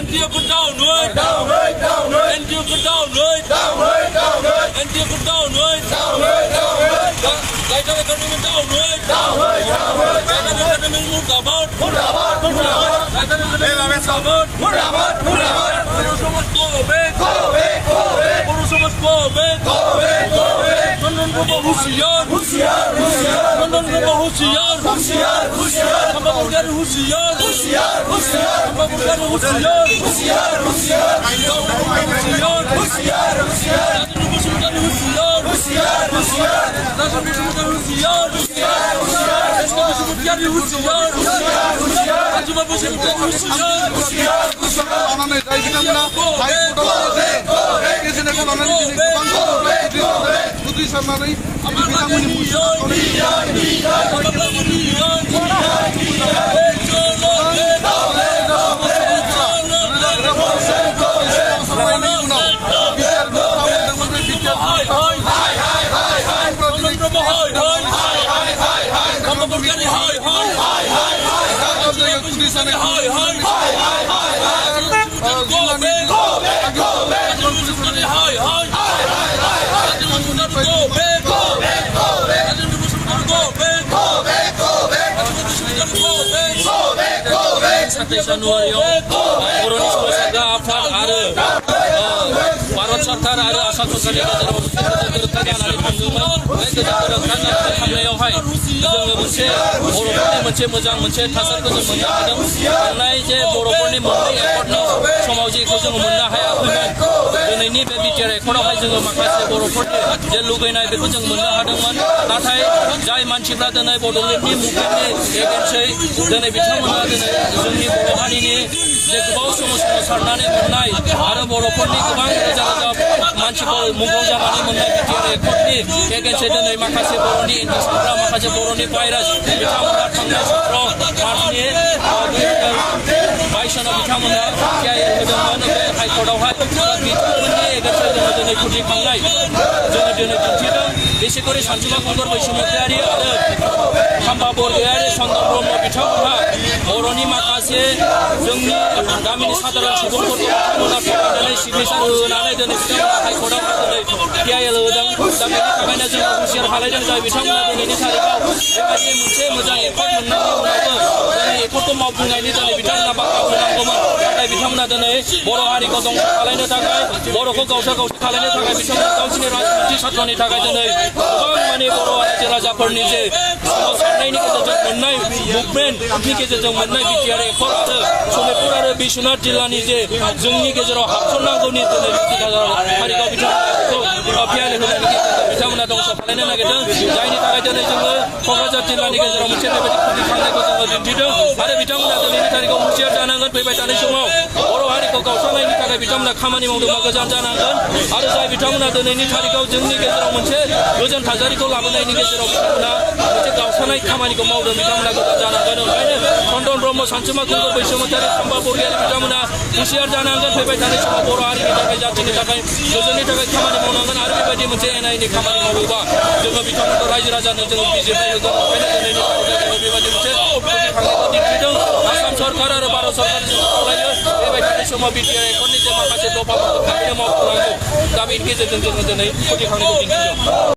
NGO con đau nuôi NGO con đau nuôi NGO con đau nuôi cái con mình đau nuôi cái mình muốn cả bớt cái mình làm sao bớt somos pobres somos pobres non como husiar non como husiar sama bukan husiar sama bukan husiar Januari Koroni Saga Afan Are Barat Sarkar Are Asal Sarkar मोनसे मोजां मोनसे थासारिखौ जों मोननो हादों थांनाय जे बर'फोरनि मोननै एकर्डनि समाव जेखौ जों मोननो हायाखैमोन दिनैनि बे बिटिआर एकर्डआवहाय जोङो माखासे बर'फोरनि जे लुबैनाय बेखौ जों मोननो हादोंमोन नाथाय जाय मानसिफ्रा दिनै बड'लेण्डनि मुभमेन्टनि एगेन्स्टै दिनै बिथांमोना दिनै जोंनि बर' हारिनि जे गोबाव सम सोमावसारनानै मोननाय आरो बर'फोरनि गोबां रोजा रोजा मानसिफोर मुंख्लं जानानै मोननाय बिटिआर एकर्डनि एगेन्स्टै दिनै माखासे बर'नि इन्डास्ट्रिफ्रा माखासे बर'नि भाइरास बिथांमोना थांनाय सत्रआव मार्चनि 22 बिथांमोना थियारि होदोंमोन बे हाइकर्टआवहाय बिथांमोननि एगेन्स्टै जोङो दिनै खुदिखांनाय जोङो दिनै दिन्थिदों बिसेखरि सानसुमा खुंगुर बैसुमुतियारि आरो खाम्बा बरगयारि चन्द्र ब्रह्म बिथांमोनहा बर'नि माखासे जोंनि गामिनि साधारन सुबुंफोरखौ बिथांमोना फरायनानै सिगनेसार होनानै दिनै बिथांमोना हाइकर्टआव दिनै पिआइएल होदों दा बेनि थाखायनो जोङो हुसियार खालायदों जाय बिथांमोना दिनैनि थारिखआव बेबायदि मोनसे मोजां एकर्ड मोननायनि उनावबो दिनै एकर्डखौ मावफुंनायनि दिनै बिथांमोना बाख्रा होनांगौमोन नाथाय बिथांमोना दिनै बर' हारिखौ दंस खालायनो थाखाय बर'खौ गावसा गावसि खालायनो थाखाय बिथांमोना गावसिनि राजखान्थि साधननि थाखाय दिनै गोबां माने बर' रायजो राजाफोरनि जे सोमावसारनायनि गेजेरजों मोननाय मुभमेन्टनि गेजेरजों मोननाय बिटिआर एकर्ड आरो सनितपुर आरो बिश्वनाथ जिल्लानि जे जोंनि गेजेराव हाबसननांगौनि दिनै थारिखआव बिथांमोना पिआइएल होनायनि गेजेरजों बिथांमोना दंस खालायनो नागिरदों जायनि थाखाय दिनै जोङो क'क्राझार जिल्लानि गेजेराव मोनसे बेबायदि खुदिखांनायखौ जोङो दिन्थिदों आरो बिथांमोना दिनैनि थारिखआव हुसियार जानांगोन फैबाय थानाय समाव बर' हारिखौ गावस्रानायनि थाखाय बिथांमोना खामानि मावदोंबा गोजान जानांगोन आरो जाय बिथांमोना दिनैनि थारिखआव जोंनि गेजेराव मोनसे गोजोन थासारिखौ लाबोनायनि गेजेराव बिथांमोना मोनसे गावस्रानाय खामानिखौ मावदों बिथांमोना गोजान जानांगोन ओंखायनो चन्द्र ब्रह्म सानसुमा खुंगुर बैसुमुतियारि खाम्बा बरगयारि बिथांमोना हुसियार जानांगोन फैबाय थानाय समाव बर' हारिनि थाखाय जाथिनि थाखाय गोजोननि थाखाय खामानि मावनांगोन आरो बेबायदि मोनसे एनायनि खामानि मावोबा जोङो बिथांमोनखौ रायजो राजानो जोङो बिजिरनाय होगोन ओंखायनो दिनैनि थारिखआव जोङो बेबायदि मोनसे खुदिखांनायखौ दिन्थिदों आसाम सरकार आरो भारत सरकारजों खावलायो फैबाय थानाय समाव बिटिआर एकर्डनि जे माखासे दफाफोरखौ थाबैनो मावफुंनांगौ दा बेनि गेजेरजों जोङो दिनै खुदिखांनायखौ दिन्थिदों।